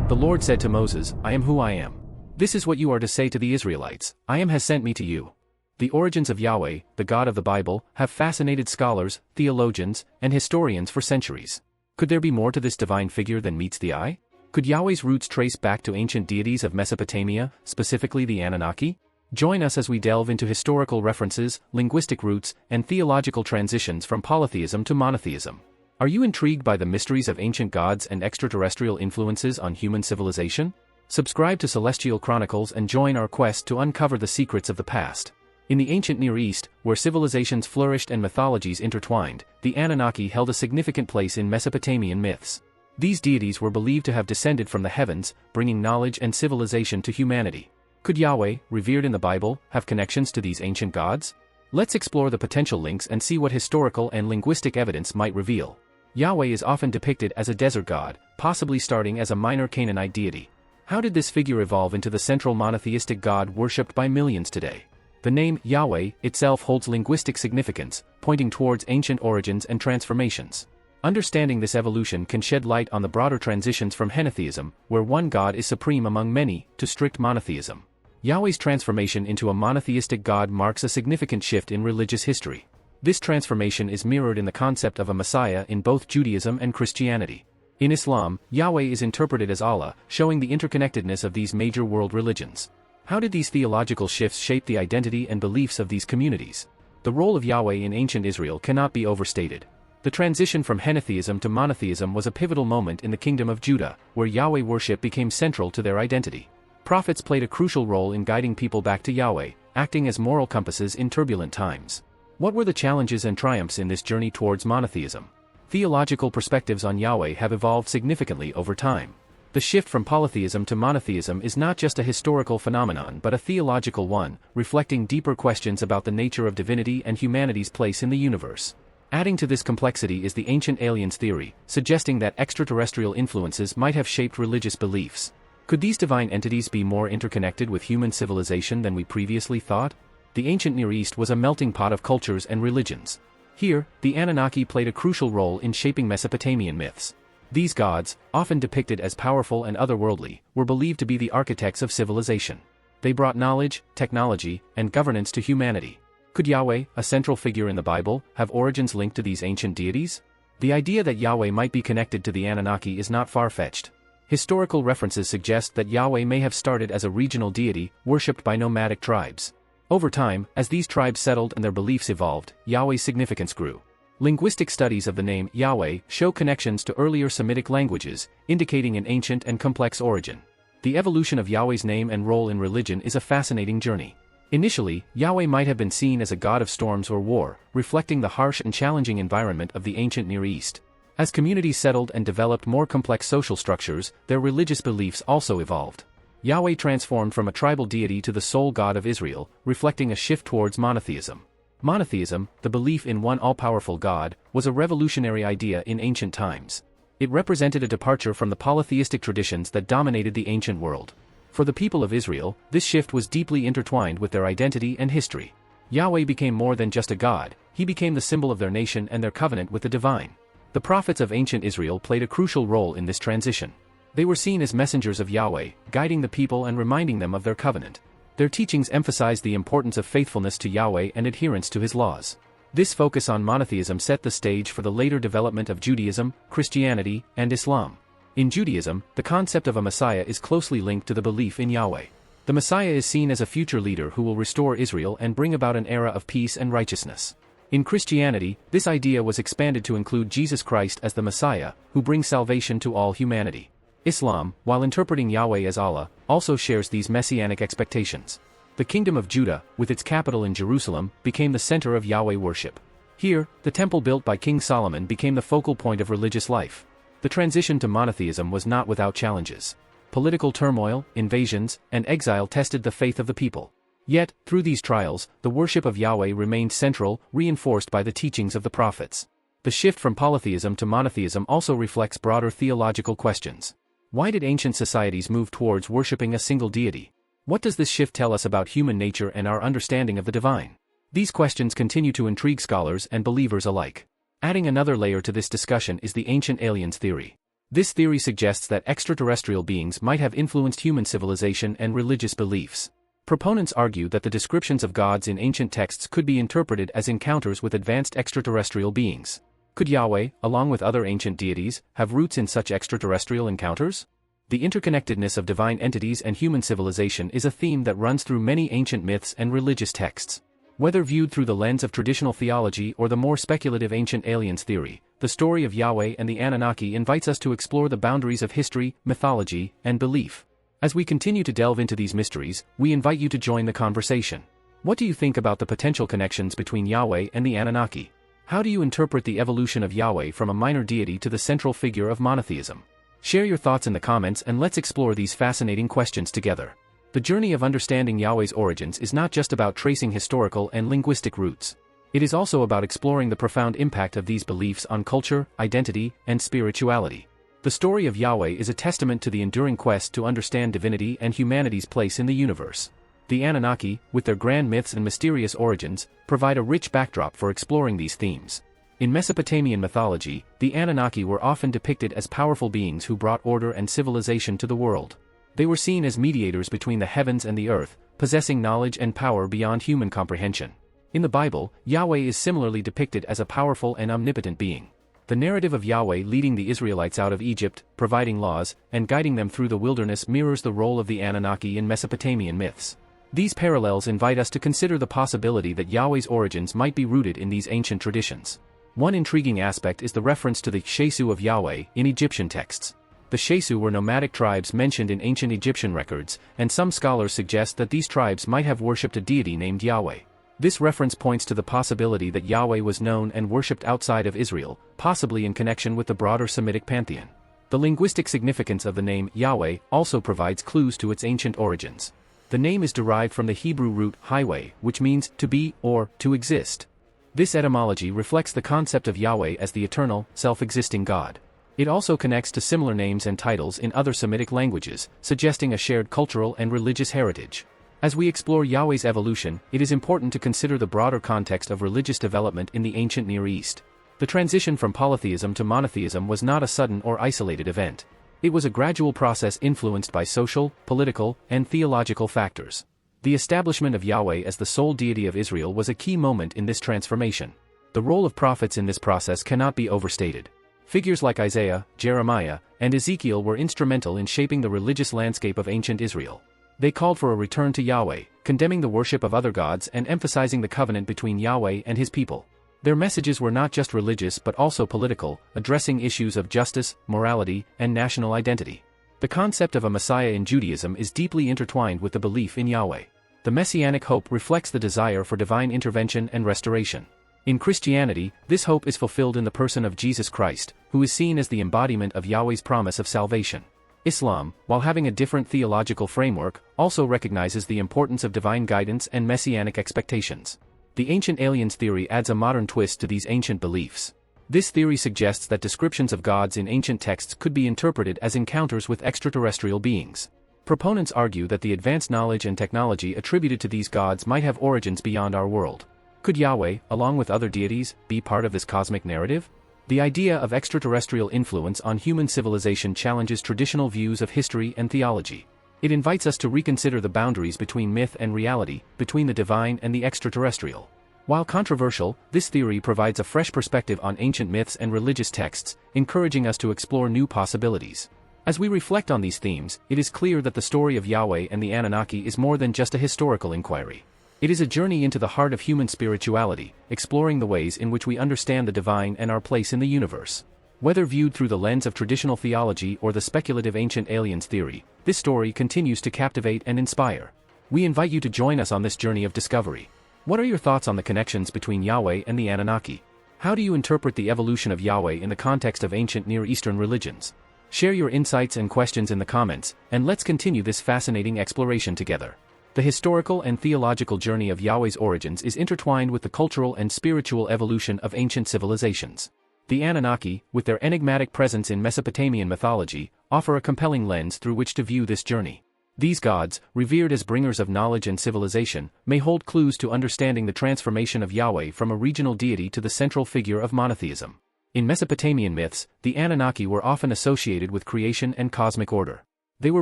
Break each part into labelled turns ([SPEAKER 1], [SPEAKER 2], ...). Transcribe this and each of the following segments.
[SPEAKER 1] The Lord said to Moses, I am who I am. This is what you are to say to the Israelites, I am has sent me to you. The origins of Yahweh, the God of the Bible, have fascinated scholars, theologians, and historians for centuries. Could there be more to this divine figure than meets the eye? Could Yahweh's roots trace back to ancient deities of Mesopotamia, specifically the Anunnaki? Join us as we delve into historical references, linguistic roots, and theological transitions from polytheism to monotheism. Are you intrigued by the mysteries of ancient gods and extraterrestrial influences on human civilization? Subscribe to Celestial Chronicles and join our quest to uncover the secrets of the past. In the ancient Near East, where civilizations flourished and mythologies intertwined, the Anunnaki held a significant place in Mesopotamian myths. These deities were believed to have descended from the heavens, bringing knowledge and civilization to humanity. Could Yahweh, revered in the Bible, have connections to these ancient gods? Let's explore the potential links and see what historical and linguistic evidence might reveal. Yahweh is often depicted as a desert god, possibly starting as a minor Canaanite deity. How did this figure evolve into the central monotheistic god worshipped by millions today? The name Yahweh itself holds linguistic significance, pointing towards ancient origins and transformations. Understanding this evolution can shed light on the broader transitions from henotheism, where one god is supreme among many, to strict monotheism. Yahweh's transformation into a monotheistic god marks a significant shift in religious history. This transformation is mirrored in the concept of a Messiah in both Judaism and Christianity. In Islam, Yahweh is interpreted as Allah, showing the interconnectedness of these major world religions. How did these theological shifts shape the identity and beliefs of these communities? The role of Yahweh in ancient Israel cannot be overstated. The transition from henotheism to monotheism was a pivotal moment in the kingdom of Judah, where Yahweh worship became central to their identity. Prophets played a crucial role in guiding people back to Yahweh, acting as moral compasses in turbulent times. What were the challenges and triumphs in this journey towards monotheism? Theological perspectives on Yahweh have evolved significantly over time. The shift from polytheism to monotheism is not just a historical phenomenon but a theological one, reflecting deeper questions about the nature of divinity and humanity's place in the universe. Adding to this complexity is the ancient aliens theory, suggesting that extraterrestrial influences might have shaped religious beliefs. Could these divine entities be more interconnected with human civilization than we previously thought? The ancient Near East was a melting pot of cultures and religions. Here, the Anunnaki played a crucial role in shaping Mesopotamian myths. These gods, often depicted as powerful and otherworldly, were believed to be the architects of civilization. They brought knowledge, technology, and governance to humanity. Could Yahweh, a central figure in the Bible, have origins linked to these ancient deities? The idea that Yahweh might be connected to the Anunnaki is not far-fetched. Historical references suggest that Yahweh may have started as a regional deity, worshipped by nomadic tribes. Over time, as these tribes settled and their beliefs evolved, Yahweh's significance grew. Linguistic studies of the name Yahweh show connections to earlier Semitic languages, indicating an ancient and complex origin. The evolution of Yahweh's name and role in religion is a fascinating journey. Initially, Yahweh might have been seen as a god of storms or war, reflecting the harsh and challenging environment of the ancient Near East. As communities settled and developed more complex social structures, their religious beliefs also evolved. Yahweh transformed from a tribal deity to the sole God of Israel, reflecting a shift towards monotheism. Monotheism, the belief in one all-powerful God, was a revolutionary idea in ancient times. It represented a departure from the polytheistic traditions that dominated the ancient world. For the people of Israel, this shift was deeply intertwined with their identity and history. Yahweh became more than just a god, he became the symbol of their nation and their covenant with the divine. The prophets of ancient Israel played a crucial role in this transition. They were seen as messengers of Yahweh, guiding the people and reminding them of their covenant. Their teachings emphasized the importance of faithfulness to Yahweh and adherence to his laws. This focus on monotheism set the stage for the later development of Judaism, Christianity, and Islam. In Judaism, the concept of a Messiah is closely linked to the belief in Yahweh. The Messiah is seen as a future leader who will restore Israel and bring about an era of peace and righteousness. In Christianity, this idea was expanded to include Jesus Christ as the Messiah, who brings salvation to all humanity. Islam, while interpreting Yahweh as Allah, also shares these messianic expectations. The Kingdom of Judah, with its capital in Jerusalem, became the center of Yahweh worship. Here, the temple built by King Solomon became the focal point of religious life. The transition to monotheism was not without challenges. Political turmoil, invasions, and exile tested the faith of the people. Yet, through these trials, the worship of Yahweh remained central, reinforced by the teachings of the prophets. The shift from polytheism to monotheism also reflects broader theological questions. Why did ancient societies move towards worshipping a single deity? What does this shift tell us about human nature and our understanding of the divine? These questions continue to intrigue scholars and believers alike. Adding another layer to this discussion is the ancient aliens theory. This theory suggests that extraterrestrial beings might have influenced human civilization and religious beliefs. Proponents argue that the descriptions of gods in ancient texts could be interpreted as encounters with advanced extraterrestrial beings. Could Yahweh, along with other ancient deities, have roots in such extraterrestrial encounters? The interconnectedness of divine entities and human civilization is a theme that runs through many ancient myths and religious texts. Whether viewed through the lens of traditional theology or the more speculative ancient aliens theory, the story of Yahweh and the Anunnaki invites us to explore the boundaries of history, mythology, and belief. As we continue to delve into these mysteries, we invite you to join the conversation. What do you think about the potential connections between Yahweh and the Anunnaki? How do you interpret the evolution of Yahweh from a minor deity to the central figure of monotheism? Share your thoughts in the comments and let's explore these fascinating questions together. The journey of understanding Yahweh's origins is not just about tracing historical and linguistic roots. It is also about exploring the profound impact of these beliefs on culture, identity, and spirituality. The story of Yahweh is a testament to the enduring quest to understand divinity and humanity's place in the universe. The Anunnaki, with their grand myths and mysterious origins, provide a rich backdrop for exploring these themes. In Mesopotamian mythology, the Anunnaki were often depicted as powerful beings who brought order and civilization to the world. They were seen as mediators between the heavens and the earth, possessing knowledge and power beyond human comprehension. In the Bible, Yahweh is similarly depicted as a powerful and omnipotent being. The narrative of Yahweh leading the Israelites out of Egypt, providing laws, and guiding them through the wilderness mirrors the role of the Anunnaki in Mesopotamian myths. These parallels invite us to consider the possibility that Yahweh's origins might be rooted in these ancient traditions. One intriguing aspect is the reference to the Shesu of Yahweh in Egyptian texts. The Shesu were nomadic tribes mentioned in ancient Egyptian records, and some scholars suggest that these tribes might have worshipped a deity named Yahweh. This reference points to the possibility that Yahweh was known and worshipped outside of Israel, possibly in connection with the broader Semitic pantheon. The linguistic significance of the name Yahweh also provides clues to its ancient origins. The name is derived from the Hebrew root highway, which means to be or to exist. This etymology reflects the concept of Yahweh as the eternal, self-existing God. It also connects to similar names and titles in other Semitic languages, suggesting a shared cultural and religious heritage. As we explore Yahweh's evolution, it is important to consider the broader context of religious development in the ancient Near East. The transition from polytheism to monotheism was not a sudden or isolated event. It was a gradual process influenced by social, political, and theological factors. The establishment of Yahweh as the sole deity of Israel was a key moment in this transformation. The role of prophets in this process cannot be overstated. Figures like Isaiah, Jeremiah, and Ezekiel were instrumental in shaping the religious landscape of ancient Israel. They called for a return to Yahweh, condemning the worship of other gods and emphasizing the covenant between Yahweh and his people. Their messages were not just religious but also political, addressing issues of justice, morality, and national identity. The concept of a Messiah in Judaism is deeply intertwined with the belief in Yahweh. The messianic hope reflects the desire for divine intervention and restoration. In Christianity, this hope is fulfilled in the person of Jesus Christ, who is seen as the embodiment of Yahweh's promise of salvation. Islam, while having a different theological framework, also recognizes the importance of divine guidance and messianic expectations. The ancient aliens theory adds a modern twist to these ancient beliefs. This theory suggests that descriptions of gods in ancient texts could be interpreted as encounters with extraterrestrial beings. Proponents argue that the advanced knowledge and technology attributed to these gods might have origins beyond our world. Could Yahweh, along with other deities, be part of this cosmic narrative? The idea of extraterrestrial influence on human civilization challenges traditional views of history and theology. It invites us to reconsider the boundaries between myth and reality, between the divine and the extraterrestrial. While controversial, this theory provides a fresh perspective on ancient myths and religious texts, encouraging us to explore new possibilities. As we reflect on these themes, it is clear that the story of Yahweh and the Anunnaki is more than just a historical inquiry. It is a journey into the heart of human spirituality, exploring the ways in which we understand the divine and our place in the universe. Whether viewed through the lens of traditional theology or the speculative ancient aliens theory, this story continues to captivate and inspire. We invite you to join us on this journey of discovery. What are your thoughts on the connections between Yahweh and the Anunnaki? How do you interpret the evolution of Yahweh in the context of ancient Near Eastern religions? Share your insights and questions in the comments, and let's continue this fascinating exploration together. The historical and theological journey of Yahweh's origins is intertwined with the cultural and spiritual evolution of ancient civilizations. The Anunnaki, with their enigmatic presence in Mesopotamian mythology, offer a compelling lens through which to view this journey. These gods, revered as bringers of knowledge and civilization, may hold clues to understanding the transformation of Yahweh from a regional deity to the central figure of monotheism. In Mesopotamian myths, the Anunnaki were often associated with creation and cosmic order. They were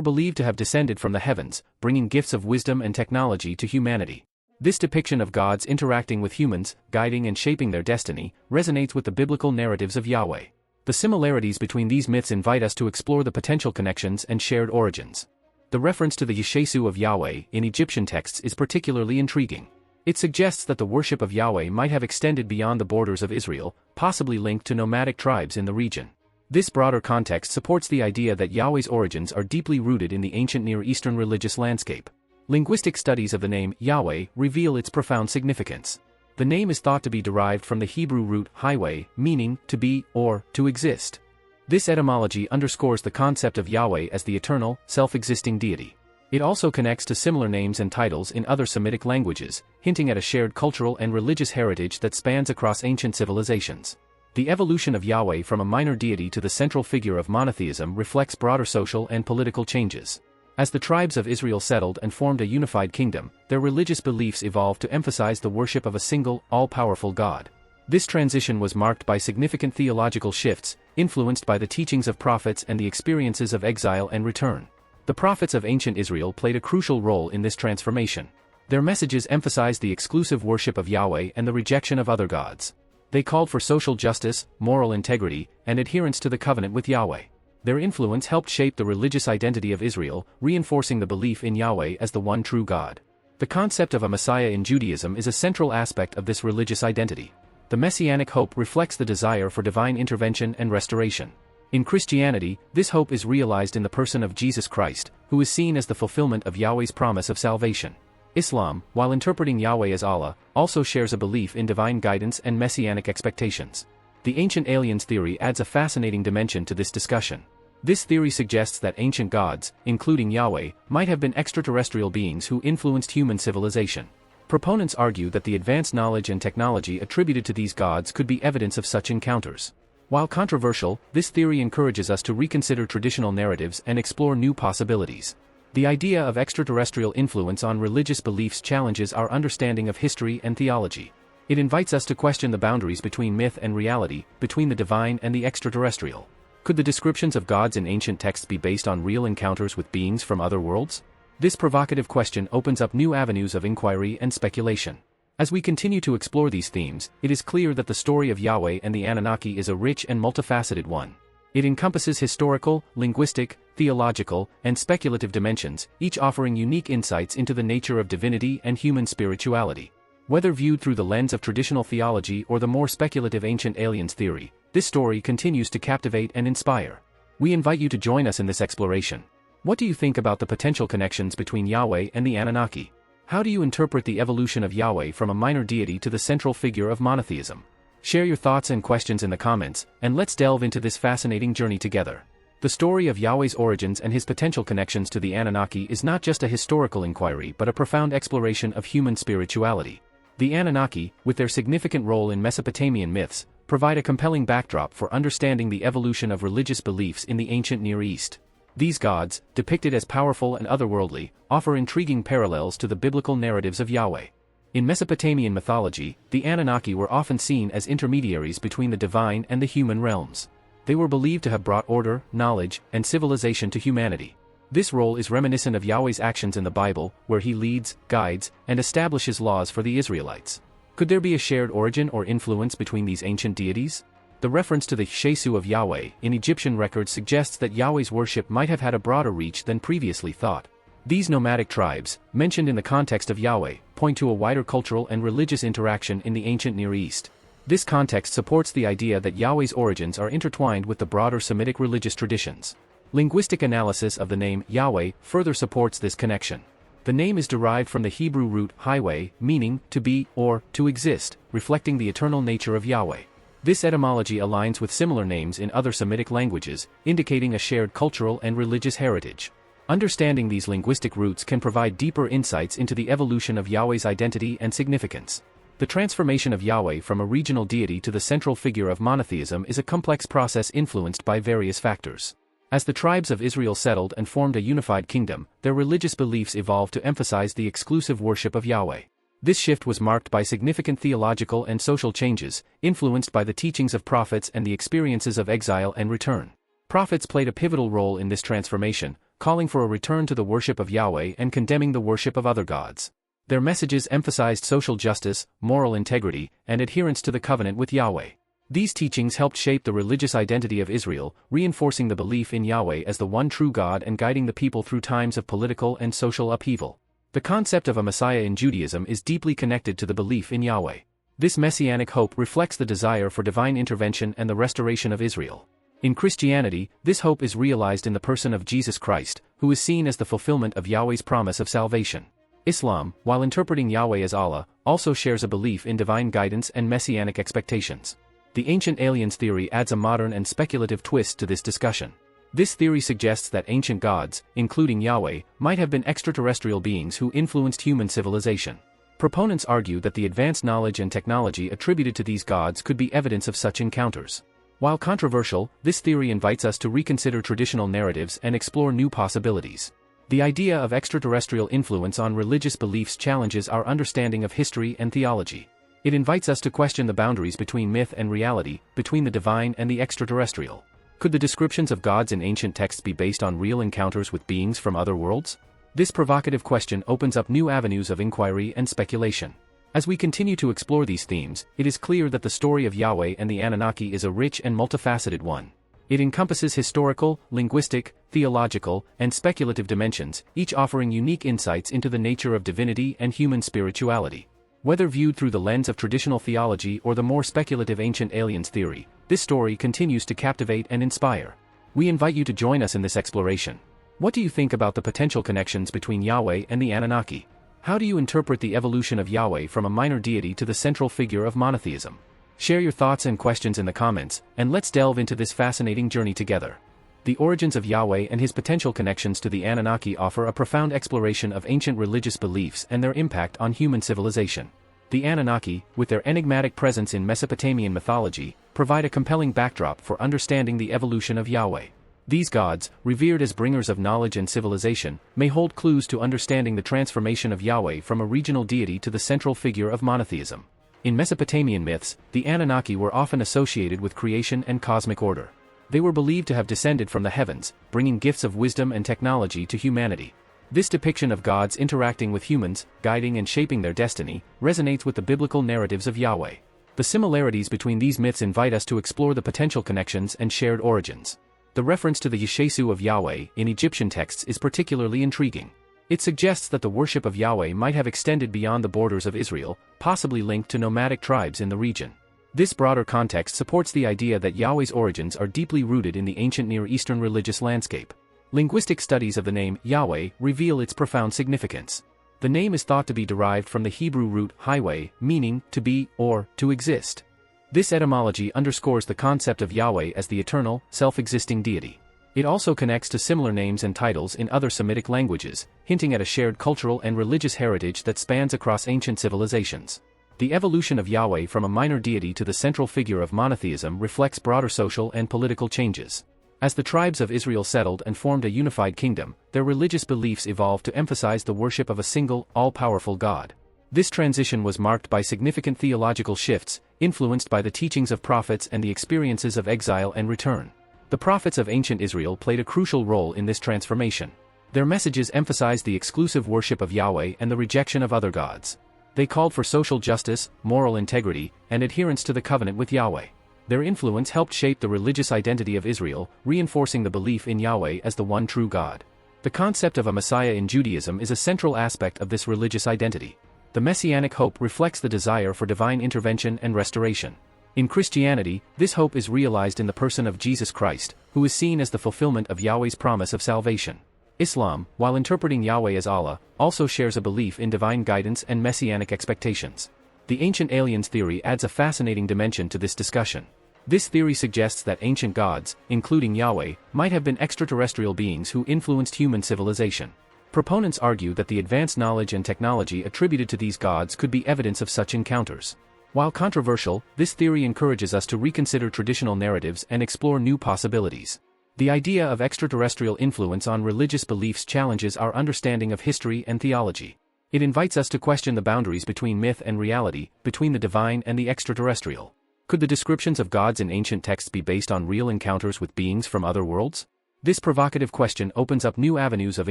[SPEAKER 1] believed to have descended from the heavens, bringing gifts of wisdom and technology to humanity. This depiction of gods interacting with humans, guiding and shaping their destiny, resonates with the biblical narratives of Yahweh. The similarities between these myths invite us to explore the potential connections and shared origins. The reference to the Yeshesu of Yahweh in Egyptian texts is particularly intriguing. It suggests that the worship of Yahweh might have extended beyond the borders of Israel, possibly linked to nomadic tribes in the region. This broader context supports the idea that Yahweh's origins are deeply rooted in the ancient Near Eastern religious landscape. Linguistic studies of the name Yahweh reveal its profound significance. The name is thought to be derived from the Hebrew root hiweh, meaning to be or to exist. This etymology underscores the concept of Yahweh as the eternal, self-existing deity. It also connects to similar names and titles in other Semitic languages, hinting at a shared cultural and religious heritage that spans across ancient civilizations. The evolution of Yahweh from a minor deity to the central figure of monotheism reflects broader social and political changes. As the tribes of Israel settled and formed a unified kingdom, their religious beliefs evolved to emphasize the worship of a single, all-powerful God. This transition was marked by significant theological shifts, influenced by the teachings of prophets and the experiences of exile and return. The prophets of ancient Israel played a crucial role in this transformation. Their messages emphasized the exclusive worship of Yahweh and the rejection of other gods. They called for social justice, moral integrity, and adherence to the covenant with Yahweh. Their influence helped shape the religious identity of Israel, reinforcing the belief in Yahweh as the one true God. The concept of a Messiah in Judaism is a central aspect of this religious identity. The messianic hope reflects the desire for divine intervention and restoration. In Christianity, this hope is realized in the person of Jesus Christ, who is seen as the fulfillment of Yahweh's promise of salvation. Islam, while interpreting Yahweh as Allah, also shares a belief in divine guidance and messianic expectations. The ancient aliens theory adds a fascinating dimension to this discussion. This theory suggests that ancient gods, including Yahweh, might have been extraterrestrial beings who influenced human civilization. Proponents argue that the advanced knowledge and technology attributed to these gods could be evidence of such encounters. While controversial, this theory encourages us to reconsider traditional narratives and explore new possibilities. The idea of extraterrestrial influence on religious beliefs challenges our understanding of history and theology. It invites us to question the boundaries between myth and reality, between the divine and the extraterrestrial. Could the descriptions of gods in ancient texts be based on real encounters with beings from other worlds? This provocative question opens up new avenues of inquiry and speculation. As we continue to explore these themes, it is clear that the story of Yahweh and the Anunnaki is a rich and multifaceted one. It encompasses historical, linguistic, theological, and speculative dimensions, each offering unique insights into the nature of divinity and human spirituality. Whether viewed through the lens of traditional theology or the more speculative ancient aliens theory, this story continues to captivate and inspire. We invite you to join us in this exploration. What do you think about the potential connections between Yahweh and the Anunnaki? How do you interpret the evolution of Yahweh from a minor deity to the central figure of monotheism? Share your thoughts and questions in the comments, and let's delve into this fascinating journey together. The story of Yahweh's origins and his potential connections to the Anunnaki is not just a historical inquiry but a profound exploration of human spirituality. The Anunnaki, with their significant role in Mesopotamian myths, provide a compelling backdrop for understanding the evolution of religious beliefs in the ancient Near East. These gods, depicted as powerful and otherworldly, offer intriguing parallels to the biblical narratives of Yahweh. In Mesopotamian mythology, the Anunnaki were often seen as intermediaries between the divine and the human realms. They were believed to have brought order, knowledge, and civilization to humanity. This role is reminiscent of Yahweh's actions in the Bible, where he leads, guides, and establishes laws for the Israelites. Could there be a shared origin or influence between these ancient deities? The reference to the Yeshesu of Yahweh in Egyptian records suggests that Yahweh's worship might have had a broader reach than previously thought. These nomadic tribes, mentioned in the context of Yahweh, point to a wider cultural and religious interaction in the ancient Near East. This context supports the idea that Yahweh's origins are intertwined with the broader Semitic religious traditions. Linguistic analysis of the name Yahweh further supports this connection. The name is derived from the Hebrew root hiweh, meaning to be or to exist, reflecting the eternal nature of Yahweh. This etymology aligns with similar names in other Semitic languages, indicating a shared cultural and religious heritage. Understanding these linguistic roots can provide deeper insights into the evolution of Yahweh's identity and significance. The transformation of Yahweh from a regional deity to the central figure of monotheism is a complex process influenced by various factors. As the tribes of Israel settled and formed a unified kingdom, their religious beliefs evolved to emphasize the exclusive worship of Yahweh. This shift was marked by significant theological and social changes, influenced by the teachings of prophets and the experiences of exile and return. Prophets played a pivotal role in this transformation, calling for a return to the worship of Yahweh and condemning the worship of other gods. Their messages emphasized social justice, moral integrity, and adherence to the covenant with Yahweh. These teachings helped shape the religious identity of Israel, reinforcing the belief in Yahweh as the one true God and guiding the people through times of political and social upheaval. The concept of a Messiah in Judaism is deeply connected to the belief in Yahweh. This messianic hope reflects the desire for divine intervention and the restoration of Israel. In Christianity, this hope is realized in the person of Jesus Christ, who is seen as the fulfillment of Yahweh's promise of salvation. Islam, while interpreting Yahweh as Allah, also shares a belief in divine guidance and messianic expectations. The ancient aliens theory adds a modern and speculative twist to this discussion. This theory suggests that ancient gods, including Yahweh, might have been extraterrestrial beings who influenced human civilization. Proponents argue that the advanced knowledge and technology attributed to these gods could be evidence of such encounters. While controversial, this theory invites us to reconsider traditional narratives and explore new possibilities. The idea of extraterrestrial influence on religious beliefs challenges our understanding of history and theology. It invites us to question the boundaries between myth and reality, between the divine and the extraterrestrial. Could the descriptions of gods in ancient texts be based on real encounters with beings from other worlds? This provocative question opens up new avenues of inquiry and speculation. As we continue to explore these themes, it is clear that the story of Yahweh and the Anunnaki is a rich and multifaceted one. It encompasses historical, linguistic, theological, and speculative dimensions, each offering unique insights into the nature of divinity and human spirituality. Whether viewed through the lens of traditional theology or the more speculative ancient aliens theory, this story continues to captivate and inspire. We invite you to join us in this exploration. What do you think about the potential connections between Yahweh and the Anunnaki? How do you interpret the evolution of Yahweh from a minor deity to the central figure of monotheism? Share your thoughts and questions in the comments, and let's delve into this fascinating journey together. The origins of Yahweh and his potential connections to the Anunnaki offer a profound exploration of ancient religious beliefs and their impact on human civilization. The Anunnaki, with their enigmatic presence in Mesopotamian mythology, provide a compelling backdrop for understanding the evolution of Yahweh. These gods, revered as bringers of knowledge and civilization, may hold clues to understanding the transformation of Yahweh from a regional deity to the central figure of monotheism. In Mesopotamian myths, the Anunnaki were often associated with creation and cosmic order. They were believed to have descended from the heavens, bringing gifts of wisdom and technology to humanity. This depiction of gods interacting with humans, guiding and shaping their destiny, resonates with the biblical narratives of Yahweh. The similarities between these myths invite us to explore the potential connections and shared origins. The reference to the Yeshesu of Yahweh in Egyptian texts is particularly intriguing. It suggests that the worship of Yahweh might have extended beyond the borders of Israel, possibly linked to nomadic tribes in the region. This broader context supports the idea that Yahweh's origins are deeply rooted in the ancient Near Eastern religious landscape. Linguistic studies of the name Yahweh reveal its profound significance. The name is thought to be derived from the Hebrew root hiweh, meaning to be or to exist. This etymology underscores the concept of Yahweh as the eternal, self-existing deity. It also connects to similar names and titles in other Semitic languages, hinting at a shared cultural and religious heritage that spans across ancient civilizations. The evolution of Yahweh from a minor deity to the central figure of monotheism reflects broader social and political changes. As the tribes of Israel settled and formed a unified kingdom, their religious beliefs evolved to emphasize the worship of a single, all-powerful God. This transition was marked by significant theological shifts, influenced by the teachings of prophets and the experiences of exile and return. The prophets of ancient Israel played a crucial role in this transformation. Their messages emphasized the exclusive worship of Yahweh and the rejection of other gods. They called for social justice, moral integrity, and adherence to the covenant with Yahweh. Their influence helped shape the religious identity of Israel, reinforcing the belief in Yahweh as the one true God. The concept of a Messiah in Judaism is a central aspect of this religious identity. The messianic hope reflects the desire for divine intervention and restoration. In Christianity, this hope is realized in the person of Jesus Christ, who is seen as the fulfillment of Yahweh's promise of salvation. Islam, while interpreting Yahweh as Allah, also shares a belief in divine guidance and messianic expectations. The ancient aliens theory adds a fascinating dimension to this discussion. This theory suggests that ancient gods, including Yahweh, might have been extraterrestrial beings who influenced human civilization. Proponents argue that the advanced knowledge and technology attributed to these gods could be evidence of such encounters. While controversial, this theory encourages us to reconsider traditional narratives and explore new possibilities. The idea of extraterrestrial influence on religious beliefs challenges our understanding of history and theology. It invites us to question the boundaries between myth and reality, between the divine and the extraterrestrial. Could the descriptions of gods in ancient texts be based on real encounters with beings from other worlds? This provocative question opens up new avenues of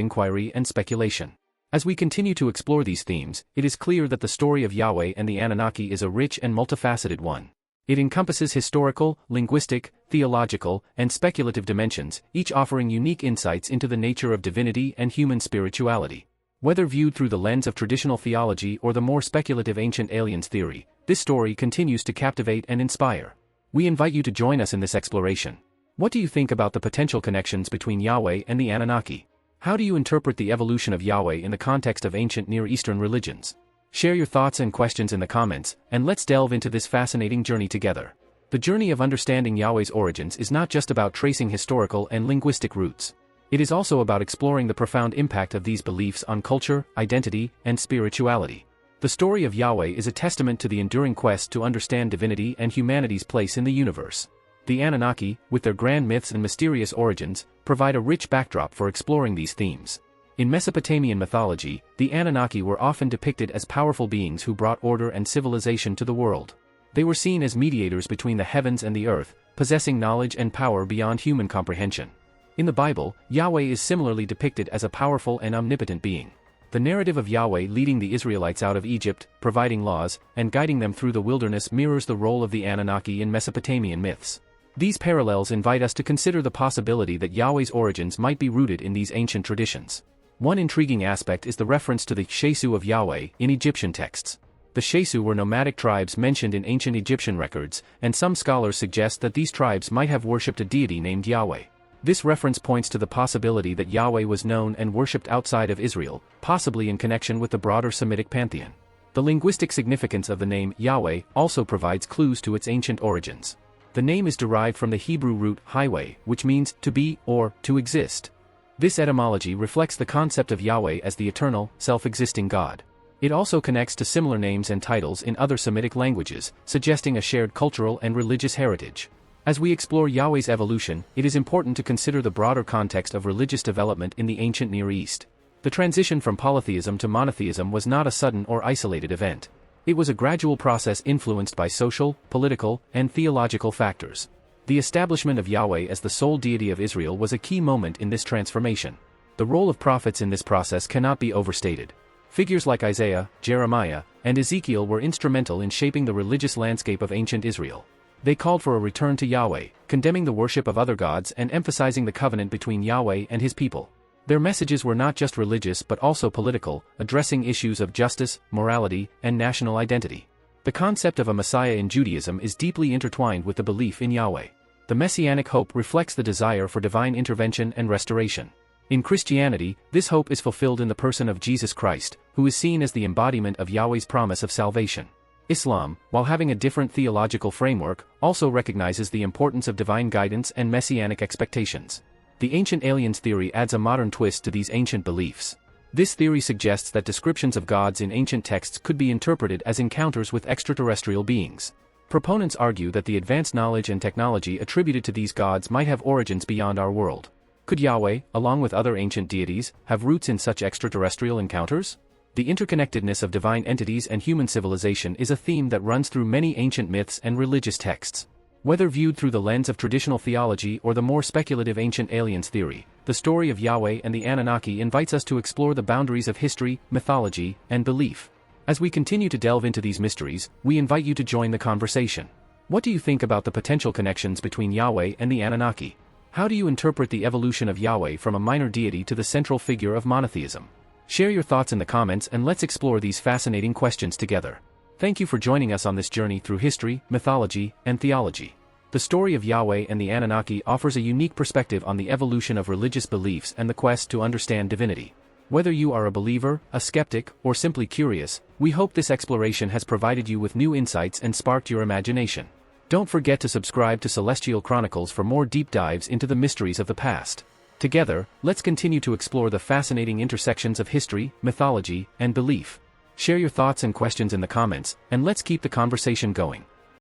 [SPEAKER 1] inquiry and speculation. As we continue to explore these themes, it is clear that the story of Yahweh and the Anunnaki is a rich and multifaceted one. It encompasses historical, linguistic, theological, and speculative dimensions, each offering unique insights into the nature of divinity and human spirituality. Whether viewed through the lens of traditional theology or the more speculative ancient aliens theory, this story continues to captivate and inspire. We invite you to join us in this exploration. What do you think about the potential connections between Yahweh and the Anunnaki? How do you interpret the evolution of Yahweh in the context of ancient Near Eastern religions? Share your thoughts and questions in the comments, and let's delve into this fascinating journey together. The journey of understanding Yahweh's origins is not just about tracing historical and linguistic roots. It is also about exploring the profound impact of these beliefs on culture, identity, and spirituality. The story of Yahweh is a testament to the enduring quest to understand divinity and humanity's place in the universe. The Anunnaki, with their grand myths and mysterious origins, provide a rich backdrop for exploring these themes. In Mesopotamian mythology, the Anunnaki were often depicted as powerful beings who brought order and civilization to the world. They were seen as mediators between the heavens and the earth, possessing knowledge and power beyond human comprehension. In the Bible, Yahweh is similarly depicted as a powerful and omnipotent being. The narrative of Yahweh leading the Israelites out of Egypt, providing laws, and guiding them through the wilderness mirrors the role of the Anunnaki in Mesopotamian myths. These parallels invite us to consider the possibility that Yahweh's origins might be rooted in these ancient traditions. One intriguing aspect is the reference to the Shesu of Yahweh in Egyptian texts. The Shesu were nomadic tribes mentioned in ancient Egyptian records, and some scholars suggest that these tribes might have worshipped a deity named Yahweh. This reference points to the possibility that Yahweh was known and worshipped outside of Israel, possibly in connection with the broader Semitic pantheon. The linguistic significance of the name Yahweh also provides clues to its ancient origins. The name is derived from the Hebrew root highway, which means to be or to exist. This etymology reflects the concept of Yahweh as the eternal, self-existing God. It also connects to similar names and titles in other Semitic languages, suggesting a shared cultural and religious heritage. As we explore Yahweh's evolution, it is important to consider the broader context of religious development in the ancient Near East. The transition from polytheism to monotheism was not a sudden or isolated event. It was a gradual process influenced by social, political, and theological factors. The establishment of Yahweh as the sole deity of Israel was a key moment in this transformation. The role of prophets in this process cannot be overstated. Figures like Isaiah, Jeremiah, and Ezekiel were instrumental in shaping the religious landscape of ancient Israel. They called for a return to Yahweh, condemning the worship of other gods and emphasizing the covenant between Yahweh and his people. Their messages were not just religious but also political, addressing issues of justice, morality, and national identity. The concept of a Messiah in Judaism is deeply intertwined with the belief in Yahweh. The messianic hope reflects the desire for divine intervention and restoration. In Christianity, this hope is fulfilled in the person of Jesus Christ, who is seen as the embodiment of Yahweh's promise of salvation. Islam, while having a different theological framework, also recognizes the importance of divine guidance and messianic expectations. The ancient aliens theory adds a modern twist to these ancient beliefs. This theory suggests that descriptions of gods in ancient texts could be interpreted as encounters with extraterrestrial beings. Proponents argue that the advanced knowledge and technology attributed to these gods might have origins beyond our world. Could Yahweh, along with other ancient deities, have roots in such extraterrestrial encounters? The interconnectedness of divine entities and human civilization is a theme that runs through many ancient myths and religious texts. Whether viewed through the lens of traditional theology or the more speculative ancient aliens theory, the story of Yahweh and the Anunnaki invites us to explore the boundaries of history, mythology, and belief. As we continue to delve into these mysteries, we invite you to join the conversation. What do you think about the potential connections between Yahweh and the Anunnaki? How do you interpret the evolution of Yahweh from a minor deity to the central figure of monotheism? Share your thoughts in the comments and let's explore these fascinating questions together. Thank you for joining us on this journey through history, mythology, and theology. The story of Yahweh and the Anunnaki offers a unique perspective on the evolution of religious beliefs and the quest to understand divinity. Whether you are a believer, a skeptic, or simply curious, we hope this exploration has provided you with new insights and sparked your imagination. Don't forget to subscribe to Celestial Chronicles for more deep dives into the mysteries of the past. Together, let's continue to explore the fascinating intersections of history, mythology, and belief. Share your thoughts and questions in the comments, and let's keep the conversation going.